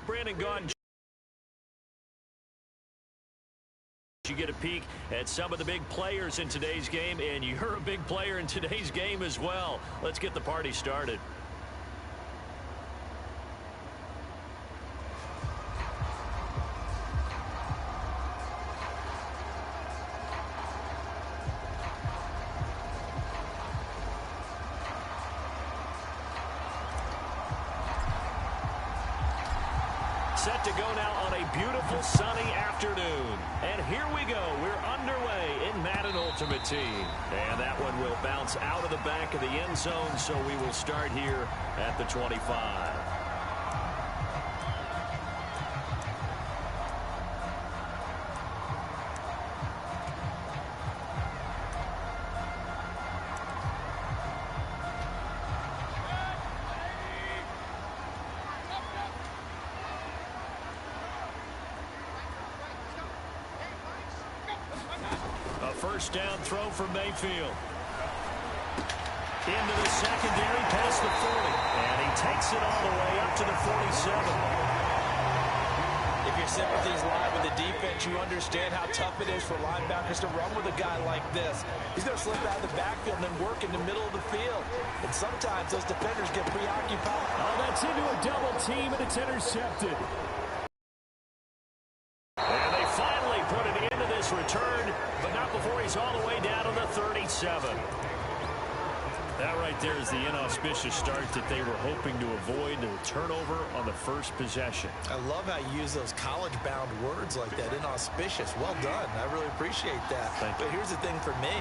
Brandon Gaudin. You get a peek at some of the big players in today's game, and you're a big player in today's game as well. Let's get the party started. Set to go now on a beautiful sunny afternoon. And here we go. We're underway in Madden Ultimate Team. And that one will bounce out of the back of the end zone, so we will start here at the 25. First down throw for Mayfield. Into the secondary, past the 40. And he takes it all the way up to the 47. If your sympathies lie with the defense, you understand how tough it is for linebackers to run with a guy like this. He's going to slip out of the backfield and then work in the middle of the field. And sometimes those defenders get preoccupied. Oh, that's into a double team, and it's intercepted. And they finally put it into this return, but not before he's all the way down to the 37. That right there is the inauspicious start that they were hoping to avoid, the turnover on the first possession. I love how you use those college-bound words like that, inauspicious. Well done. I really appreciate that. But here's the thing for me.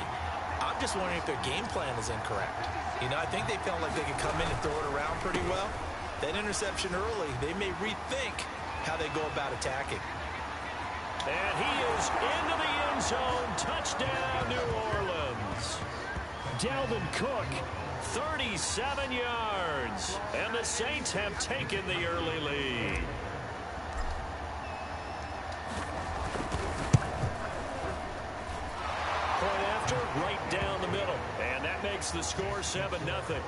I'm just wondering if their game plan is incorrect. You know, I think they felt like they could come in and throw it around pretty well. That interception early, they may rethink how they go about attacking. And he is into the end zone. Touchdown, New Orleans. Dalvin Cook, 37 yards. And the Saints have taken the early lead. Point after, right down the middle. And that makes the score 7-0.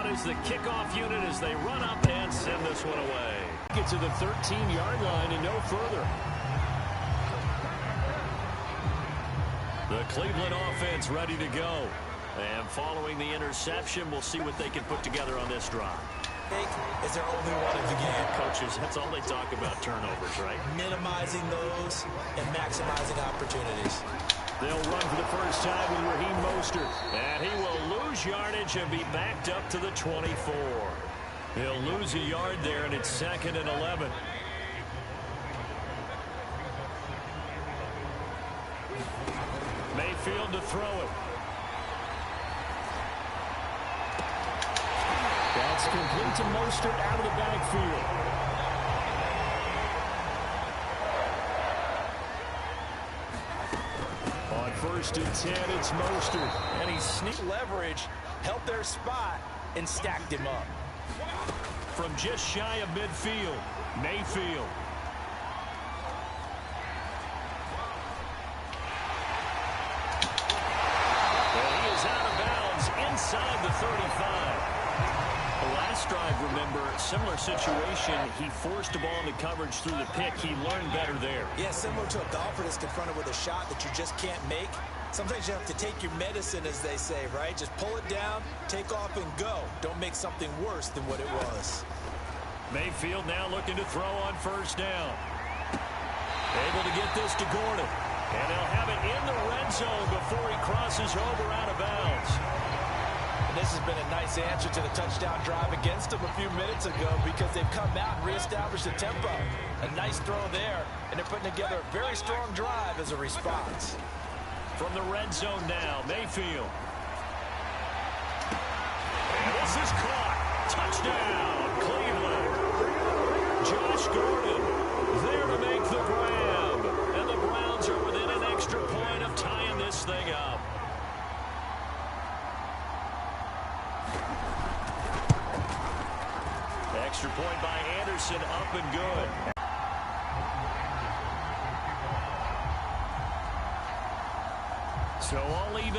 Is the kickoff unit as they run up and send this one away. Get to the 13-yard line and no further. The Cleveland offense ready to go. And following the interception, we'll see what they can put together on this drive. Is their only one of the game. Coaches, that's all they talk about, turnovers, right? Minimizing those and maximizing opportunities. They'll run for the first time with Raheem Mostert. And he will lose yardage and be backed up to the 24. He'll lose a yard there, and it's 2nd and 11. Mayfield to throw it. That's complete to Mostert out of the backfield. First and 10, it's Mostert. And he sneaked leverage, held their spot, and stacked him up. From just shy of midfield, Mayfield. And he is out of bounds inside the 35. The last drive, remember, similar situation. He forced the ball into coverage through the pick. He learned better there. Yeah, similar to a golfer that's confronted with a shot that you just can't make. Sometimes you have to take your medicine, as they say, right? Just pull it down, take off, and go. Don't make something worse than what it was. Mayfield now looking to throw on first down. Able to get this to Gordon. And they'll have it in the red zone before he crosses over out of bounds. And this has been a nice answer to the touchdown drive against them a few minutes ago because they've come out and reestablished the tempo. A nice throw there, and they're putting together a very strong drive as a response. From the red zone now, Mayfield. And this is caught. Touchdown, Cleveland. Josh Gordon there to make the grab. And the Browns are within an extra point of tying this thing up. Extra point by Anderson, up and good.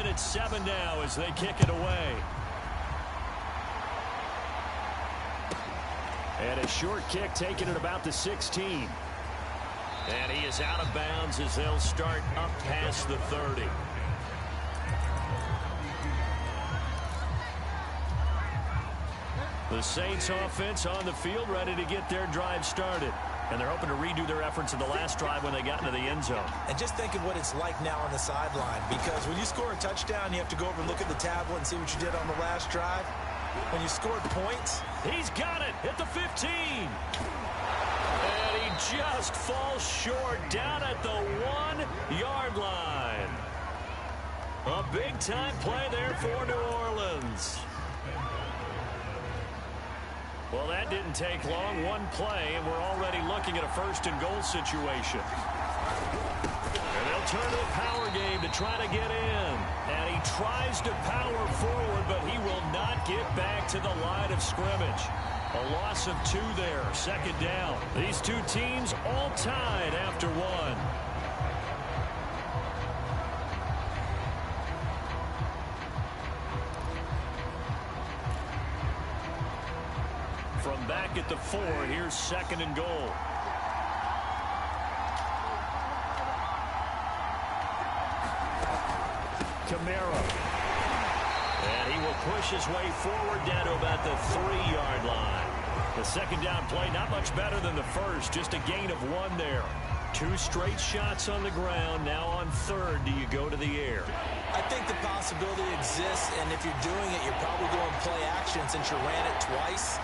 and it's 7 now as they kick it away. And a short kick taken at about the 16. And he is out of bounds as they'll start up past the 30. The Saints offense on the field ready to get their drive started. And they're hoping to redo their efforts in the last drive when they got into the end zone. And just think of what it's like now on the sideline. Because when you score a touchdown, you have to go over and look at the tablet and see what you did on the last drive. When you scored points. He's got it at the 15. And he just falls short down at the 1-yard line. A big-time play there for New Orleans. Well, that didn't take long. One play, and we're already looking at a first-and-goal situation. And they'll turn to the power game to try to get in. And he tries to power forward, but he will not get back to the line of scrimmage. A loss of 2 there, second down. These two teams all tied after 1. From back at the 4, here's second and goal. Camaro. And he will push his way forward down to about the 3-yard line. The second down play not much better than the first, just a gain of 1 there. 2 straight shots on the ground. Now on third, do you go to the air? I think the possibility exists, and if you're doing it, you're probably going play action since you ran it twice.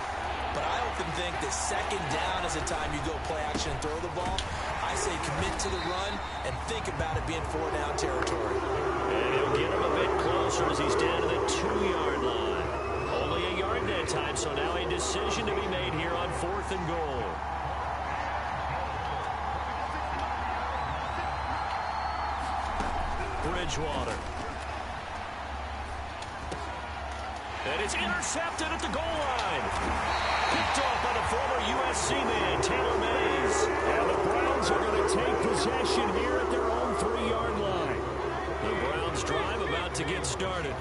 But I often think that second down is the time you go play action and throw the ball. I say commit to the run and think about it being 4-down territory. And he'll get him a bit closer as he's down to the 2-yard line. Only a yard that time, so now a decision to be made here on 4th and goal. Bridgewater. And it's intercepted at the goal line. Picked off by the former USC man, Taylor Mays. And the Browns are going to take possession here at their own 3-yard line. The Browns drive about to get started.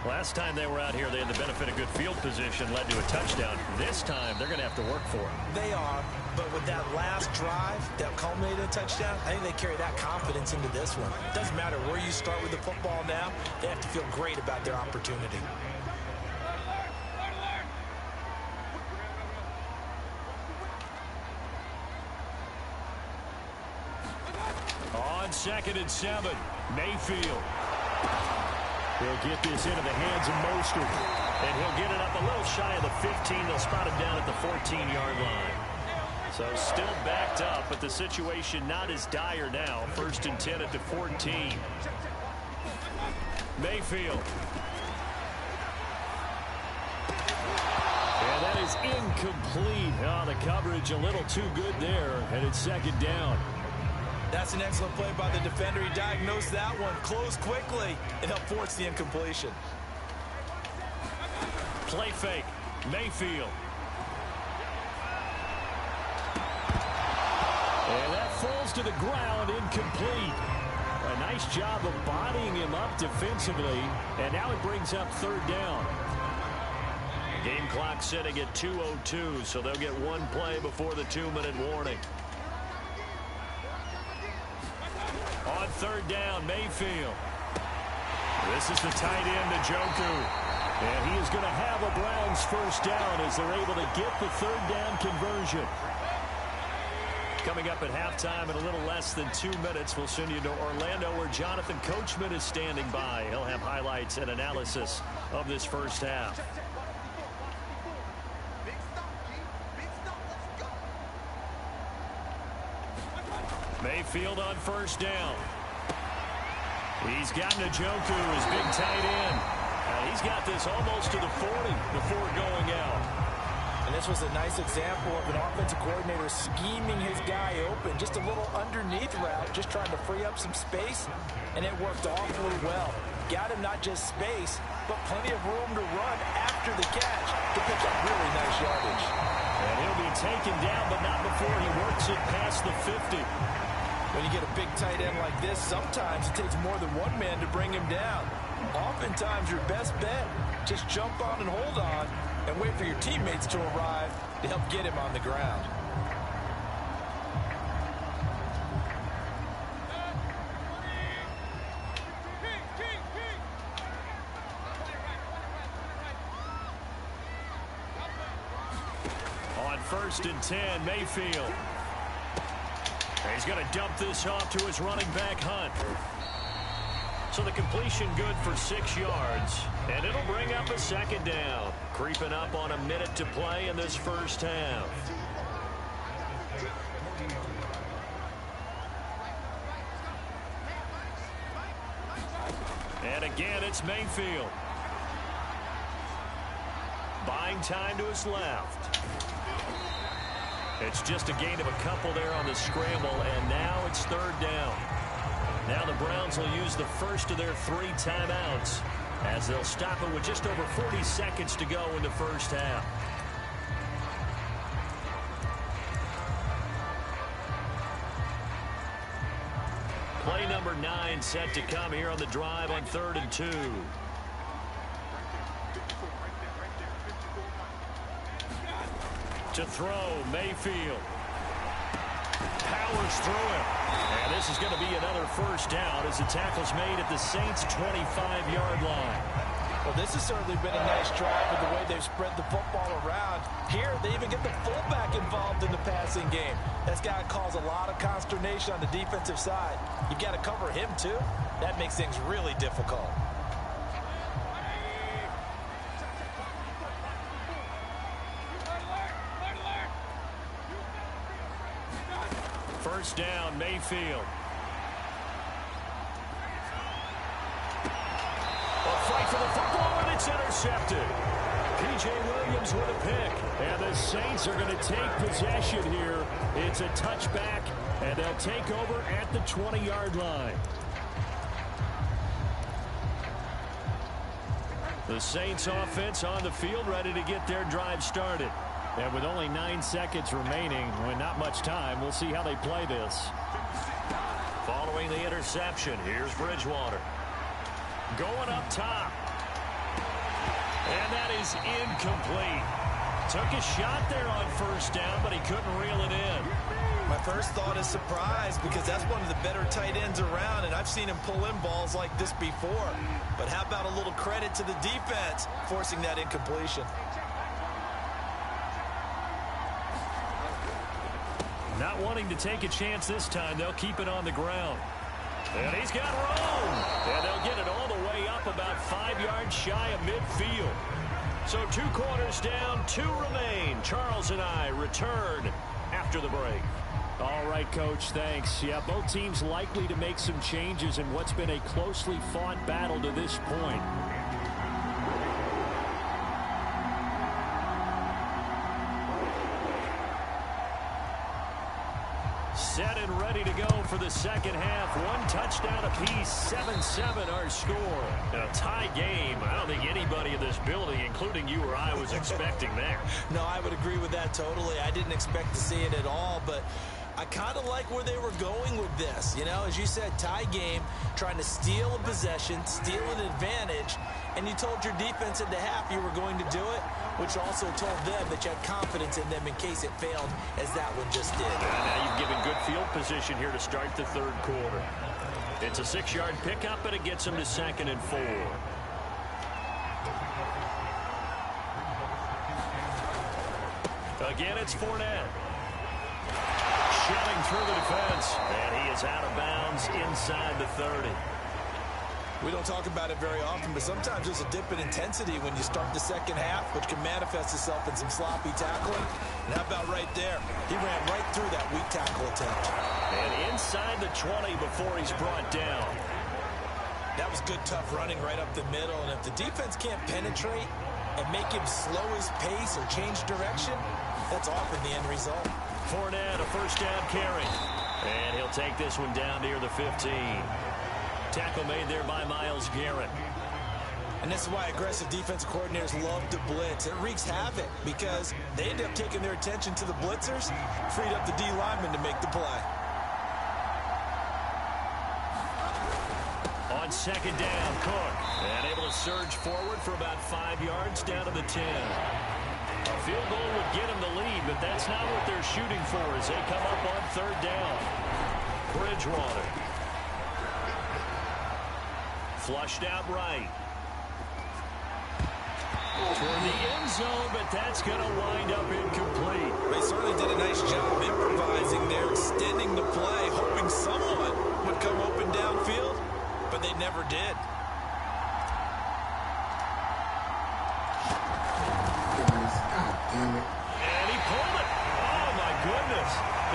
Last time they were out here, they had the benefit of good field position, led to a touchdown. This time, they're going to have to work for it. They are, but with that last drive that culminated in a touchdown, I think they carry that confidence into this one. It doesn't matter where you start with the football now. They have to feel great about their opportunity. On 2nd and 7, Mayfield. He'll get this into the hands of Mostert. And he'll get it up a little shy of the 15. They'll spot him down at the 14-yard line. So still backed up, but the situation not as dire now. 1st and 10 at the 14. Mayfield. And that is incomplete. Oh, the coverage a little too good there, and it's 2nd down. That's an excellent play by the defender. He diagnosed that one, closed quickly, and helped force the incompletion. Play fake. Mayfield. And that falls to the ground, incomplete. A nice job of bodying him up defensively, and now it brings up 3rd down. Game clock sitting at 2:02, so they'll get one play before the 2-minute warning. On 3rd down, Mayfield. This is the tight end, Njoku. And he is going to have a Browns 1st down as they're able to get the 3rd down conversion. Coming up at halftime in a little less than 2 minutes, we'll send you to Orlando where Jonathan Coachman is standing by. He'll have highlights and analysis of this first half. Mayfield on 1st down. He's got Njoku, his big tight end. He's got this almost to the 40 before going out. And this was a nice example of an offensive coordinator scheming his guy open. Just a little underneath route, just trying to free up some space, and it worked awfully well. Got him not just space, but plenty of room to run after the catch to pick up really nice yardage. And he'll be taken down, but not before he works it past the 50. When you get a big tight end like this, sometimes it takes more than one man to bring him down. Oftentimes, your best bet, just jump on and hold on and wait for your teammates to arrive to help get him on the ground. On 1st and 10, Mayfield. He's going to dump this off to his running back, Hunt. So the completion good for 6 yards, and it'll bring up a 2nd down. Creeping up on a minute to play in this first half. And again, it's Mayfield. Buying time to his left. It's just a gain of a couple there on the scramble, and now it's 3rd down. Now the Browns will use the first of their 3 timeouts as they'll stop it with just over 40 seconds to go in the first half. Play number 9 set to come here on the drive on 3rd and 2. To throw, Mayfield. Powers through him. And this is going to be another first down as the tackle's made at the Saints' 25-yard line. Well, this has certainly been a nice drive with the way they've spread the football around. Here, they even get the fullback involved in the passing game. That's got to cause a lot of consternation on the defensive side. You've got to cover him, too. That makes things really difficult. First down, Mayfield. A fight for the football, and it's intercepted. P.J. Williams with a pick. And the Saints are going to take possession here. It's a touchback, and they'll take over at the 20-yard line. The Saints offense on the field, ready to get their drive started. And with only 9 seconds remaining, with not much time, we'll see how they play this. Following the interception, here's Bridgewater. Going up top. And that is incomplete. Took a shot there on 1st down, but he couldn't reel it in. My first thought is surprise because that's one of the better tight ends around, and I've seen him pull in balls like this before. But how about a little credit to the defense forcing that incompletion? Not wanting to take a chance this time, they'll keep it on the ground. And he's got room. And they'll get it all the way up about 5 yards shy of midfield. So 2 quarters down, 2 remain. Charles and I return after the break. All right, Coach, thanks. Yeah, both teams likely to make some changes in what's been a closely fought battle to this point. Set and ready to go for the second half. 1 touchdown apiece, 7-7 our score. A tie game. I don't think anybody in this building, including you or I, was expecting that. No, I would agree with that totally. I didn't expect to see it at all, but I kind of like where they were going with this. You know, as you said, tie game, trying to steal a possession, steal an advantage, and you told your defense at the half you were going to do it, which also told them that you had confidence in them in case it failed, as that one just did. And now you've given good field position here to start the 3rd quarter. It's a 6-yard pickup, and it gets them to 2nd and 4. Again, it's Fournette. Shelling through the defense, and he is out of bounds inside the 30. We don't talk about it very often, but sometimes there's a dip in intensity when you start the second half, which can manifest itself in some sloppy tackling. And how about right there? He ran right through that weak tackle attempt. And inside the 20 before he's brought down. That was good, tough running right up the middle. And if the defense can't penetrate and make him slow his pace or change direction, that's often the end result. Fournette, a first down carry. And he'll take this one down near the 15. Tackle made there by Myles Garrett. And this is why aggressive defensive coordinators love to blitz. It wreaks havoc because they end up taking their attention to the blitzers, freed up the D lineman to make the play. On second down. Cook. And able to surge forward for about 5 yards down to the 10. A field goal would get him the lead, but that's not what they're shooting for as they come up on third down. Bridgewater. Flushed out right. Toward the end zone, but that's going to wind up incomplete. They certainly did a nice job improvising there, extending the play, hoping someone would come open downfield, but they never did. And he pulled it. Oh, my goodness.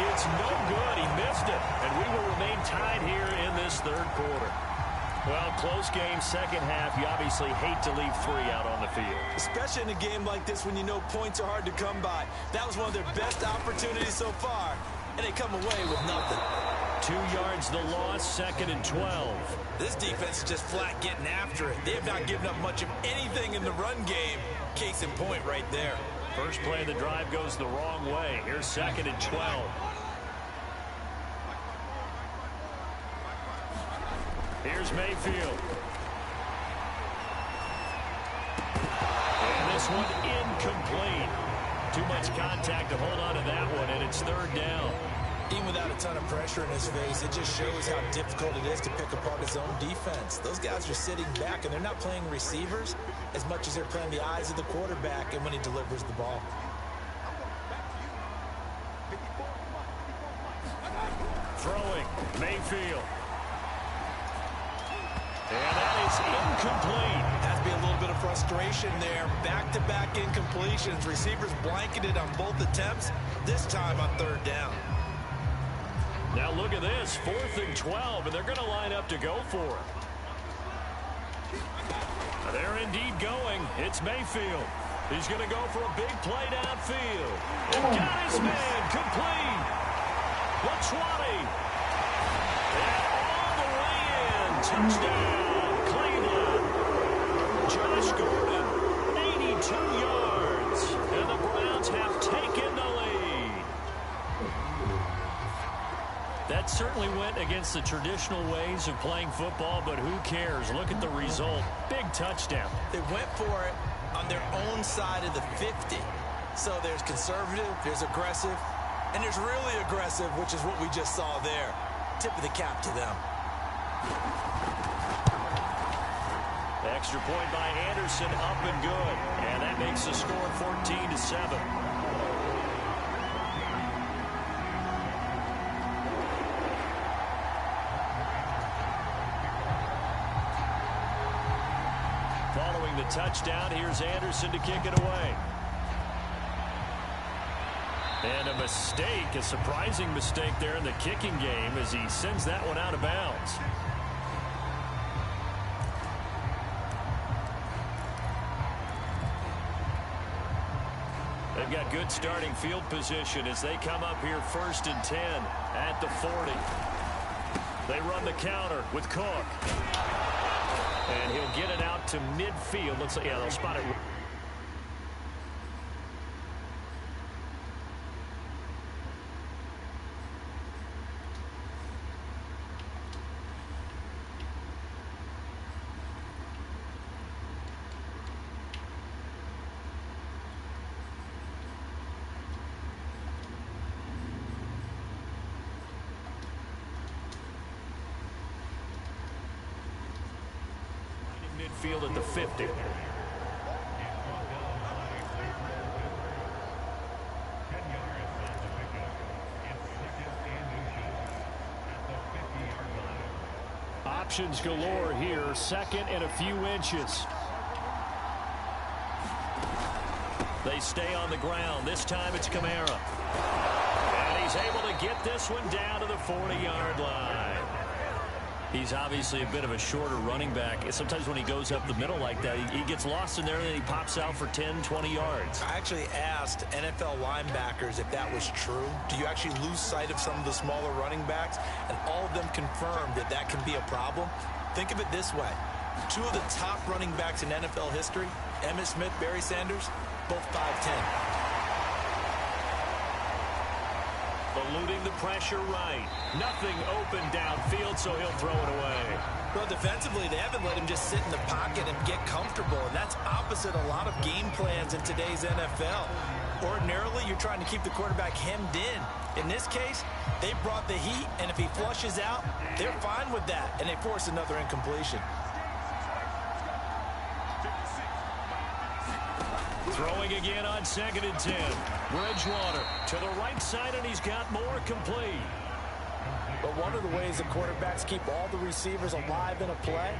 It's no good. He missed it. And we will remain tied here in this third quarter. Well, close game, second half. You obviously hate to leave 3 out on the field. Especially in a game like this when you know points are hard to come by. That was one of their best opportunities so far, and they come away with nothing. 2 yards the loss, second and 12. This defense is just flat getting after it. They have not given up much of anything in the run game. Case in point right there. First play of the drive goes the wrong way. Here's second and 12. Here's Mayfield. And this one incomplete. Too much contact to hold on to that one, and it's third down. Even without a ton of pressure in his face, it just shows how difficult it is to pick apart his own defense. Those guys are sitting back, and they're not playing receivers as much as they're playing the eyes of the quarterback and when he delivers the ball. Throwing, Mayfield. And that is incomplete. Has to be a little bit of frustration there. Back-to-back incompletions. Receivers blanketed on both attempts, this time on third down. Now look at this, 4th and 12, and they're going to line up to go for it. They're indeed going. It's Mayfield. He's going to go for a big play downfield. And got his man complete. The 20. And all the way in. Touchdown, Cleveland. Josh Gordon, 82 yards. And the Browns have taken the lead. That certainly went against the traditional ways of playing football, but who cares? Look at the result. Big touchdown. They went for it on their own side of the 50. So there's conservative, there's aggressive, and there's really aggressive, which is what we just saw there. Tip of the cap to them. Extra point by Anderson, up and good. And that makes the score 14-7. Following the touchdown, here's Anderson to kick it away. And a mistake, a surprising mistake there in the kicking game as he sends that one out of bounds. They've got good starting field position as they come up here 1st and 10 at the 40. They run the counter with Cook. And he'll get it out to midfield. Looks like, yeah, they'll spot it. Midfield at the 50. Options galore here. Second and a few inches. They stay on the ground. This time it's Kamara. And he's able to get this one down to the 40-yard line. He's obviously a bit of a shorter running back. Sometimes when he goes up the middle like that, he gets lost in there and then he pops out for 10, 20 yards. I actually asked NFL linebackers if that was true. Do you actually lose sight of some of the smaller running backs? And all of them confirmed that that can be a problem. Think of it this way. 2 of the top running backs in NFL history, Emmitt Smith, Barry Sanders, both 5'10". Eluding the pressure right. Nothing open downfield, so he'll throw it away. Well, defensively, they haven't let him just sit in the pocket and get comfortable, and that's opposite a lot of game plans in today's NFL. Ordinarily, you're trying to keep the quarterback hemmed in. In this case, they brought the heat, and if he flushes out, they're fine with that, and they force another incompletion. Throwing again on 2nd and 10. Bridgewater to the right side, and he's got more complete. But one of the ways the quarterbacks keep all the receivers alive in a play,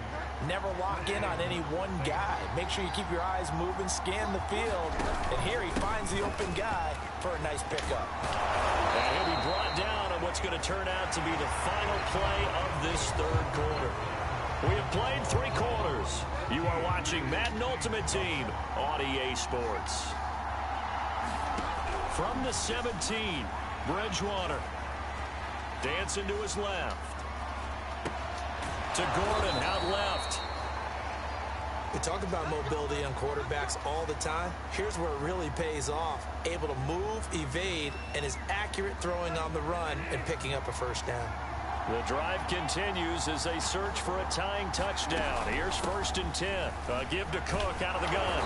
never lock in on any one guy. Make sure you keep your eyes moving, scan the field, and here he finds the open guy for a nice pickup. And he'll be brought down on what's going to turn out to be the final play of this third quarter. We have played 3 quarters. You are watching Madden Ultimate Team on EA Sports. From the 17, Bridgewater. Dancing to his left. To Gordon, out left. We talk about mobility on quarterbacks all the time. Here's where it really pays off. Able to move, evade, and is accurate throwing on the run and picking up a first down. The drive continues as they search for a tying touchdown. Here's 1st and 10. A give to Cook out of the gun.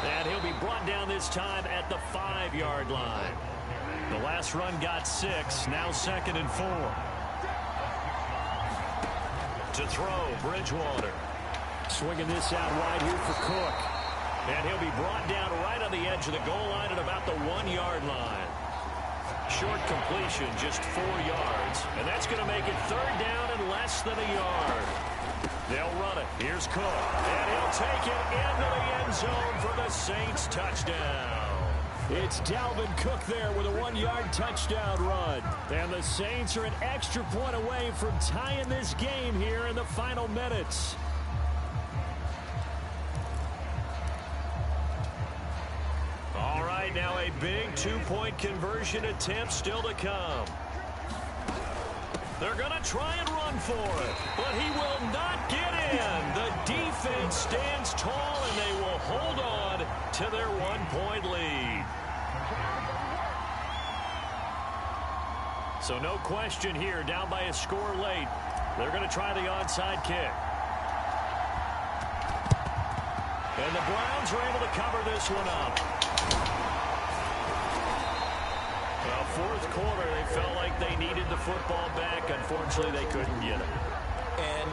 And he'll be brought down this time at the 5-yard line. The last run got 6. Now 2nd and 4. To throw, Bridgewater. Swinging this out wide here for Cook. And he'll be brought down right on the edge of the goal line at about the 1-yard line. Short completion, just 4 yards. And that's going to make it 3rd down and less than a yard. They'll run it. Here's Cook. And he'll take it into the end zone for the Saints touchdown. It's Dalvin Cook there with a 1-yard touchdown run. And the Saints are an extra point away from tying this game here in the final minutes. All right, now a big 2-point conversion attempt still to come. They're going to try and run for it, but he will not get in. The defense stands tall, and they will hold on to their 1-point lead. So no question here, down by a score late. They're going to try the onside kick. And the Browns are able to cover this one up. Well, 4th quarter, they felt like they needed the football back. Unfortunately, they couldn't get it. And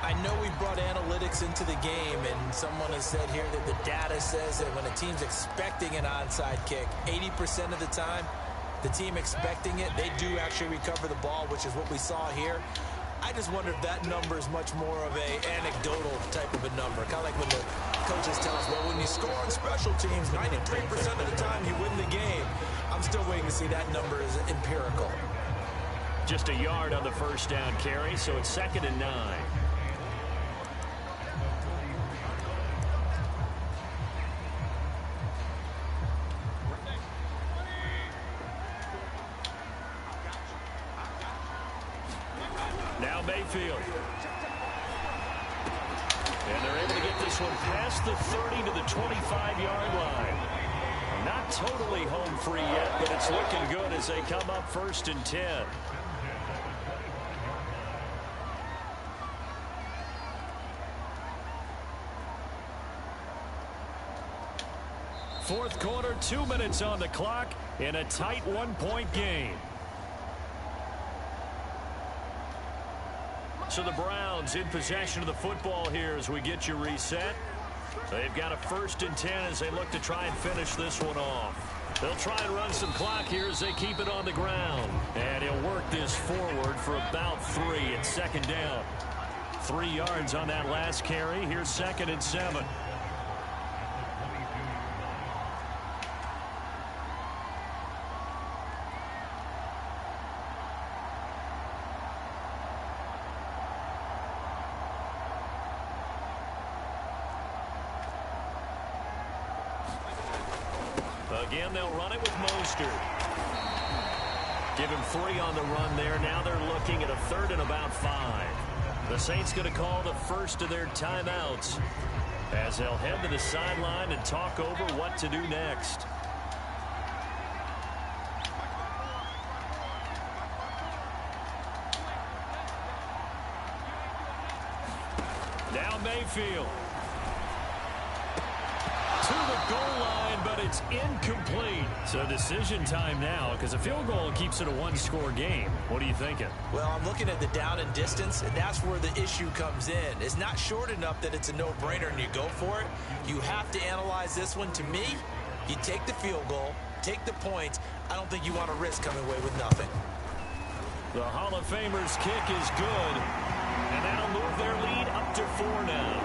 I know we brought analytics into the game, and someone has said here that the data says that when a team's expecting an onside kick, 80% of the time, the team expecting it, they do actually recover the ball, which is what we saw here. I just wonder if that number is much more of a anecdotal type of a number. Kind of like when the coaches tell us, well, when you score on special teams, 93% of the time you win the game. I'm still waiting to see that number is empirical. Just a yard on the first down carry, so it's 2nd and 9. Now Mayfield. And they're able to get this one past the 30 to the 25-yard line. Not totally home free yet, but it's looking good as they come up 1st and 10. Fourth quarter, 2 minutes on the clock in a tight 1-point game. So the Browns in possession of the football here as we get you reset. They've got a 1st and 10 as they look to try and finish this one off. They'll try and run some clock here as they keep it on the ground. And he'll work this forward for about 3 at 2nd down. 3 yards on that last carry. Here's 2nd and 7. Again, they'll run it with Mostert. Give him 3 on the run there. Now they're looking at a 3rd and about 5. The Saints going to call the first of their timeouts as they'll head to the sideline and talk over what to do next. Mayfield. To the goal line, but it's incomplete. So decision time now, because a field goal keeps it a one-score game. What are you thinking? Well, I'm looking at the down and distance, and that's where the issue comes in. It's not short enough that it's a no-brainer and you go for it. You have to analyze this one. To me, you take the field goal, take the points. I don't think you want to risk coming away with nothing. The Hall of Famer's kick is good, and that'll move their lead up to 4 now.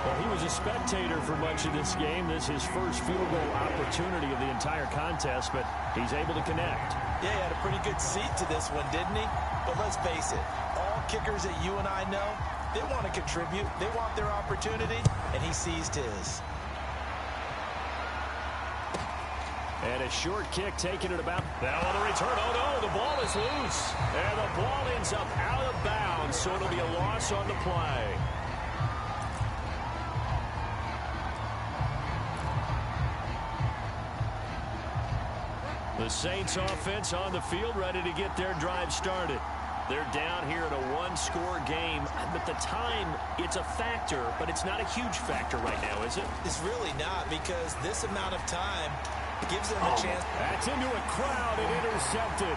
Well, he was a spectator for much of this game. This is his first field goal opportunity of the entire contest, but he's able to connect. Yeah, he had a pretty good seat to this one, didn't he? But let's face it, all kickers that you and I know, they want to contribute. They want their opportunity, and he seized his. And a short kick taken at about. Now on the return. Oh, no, the ball is loose. And the ball ends up out of bounds, so it'll be a loss on the play. The Saints offense on the field, ready to get their drive started. They're down here in a one-score game, but the time, it's a factor, but it's not a huge factor right now, is it? It's really not, because this amount of time gives them a chance. That's into a crowd and intercepted.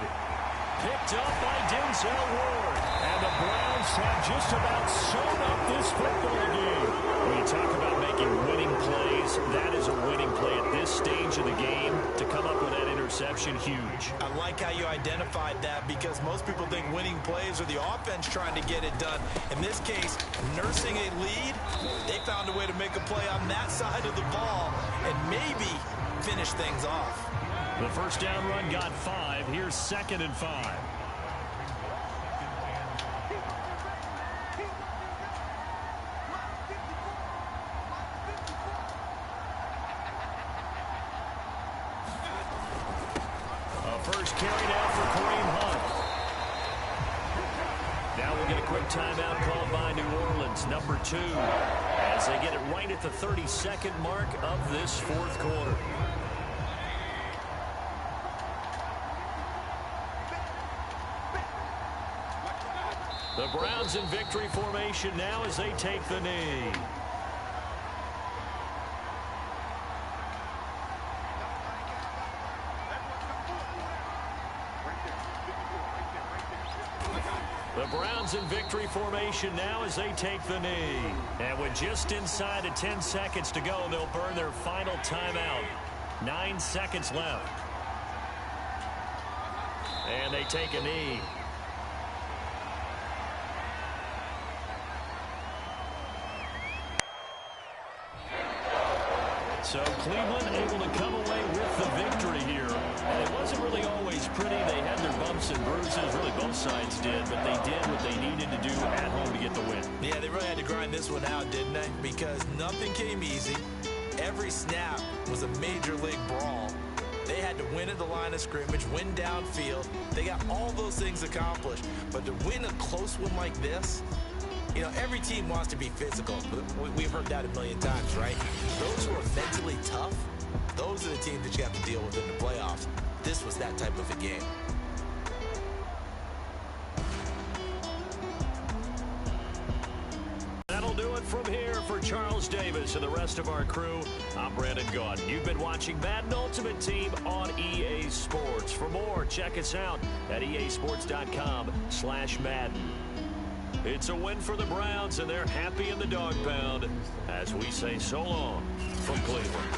Picked up by Denzel Ward. And the Browns have just about sewn up this football game. When you talk about making winning plays, that is a winning play at this stage of the game. To come up with that interception, huge. I like how you identified that, because most people think winning plays are the offense trying to get it done. In this case, nursing a lead, they found a way to make a play on that side of the ball and maybe finish things off. The first down run got 5. Here's 2nd and 5. First carry down for Kareem Hunt. Now we'll get a quick timeout called by New Orleans, number 2, as they get it right at the 32nd mark of this fourth quarter. The Browns in victory formation now as they take the knee. The Browns in victory formation now as they take the knee. And with just inside of 10 seconds to go, they'll burn their final timeout. 9 seconds left. And they take a knee. So Cleveland able to come away with the victory here. And it wasn't really always pretty. They had their bumps and bruises. Really, both sides did. But they did what they needed to do at home to get the win. Yeah, they really had to grind this one out, didn't they? Because nothing came easy. Every snap was a major league brawl. They had to win at the line of scrimmage, win downfield. They got all those things accomplished. But to win a close one like this, you know, every team wants to be physical. We've heard that a million times, right? Those who are mentally tough, those are the teams that you have to deal with in the playoffs. This was that type of a game. That'll do it from here for Charles Davis and the rest of our crew. I'm Brandon Gaudin. You've been watching Madden Ultimate Team on EA Sports. For more, check us out at easports.com/Madden. It's a win for the Browns, and they're happy in the dog pound as we say so long from Cleveland.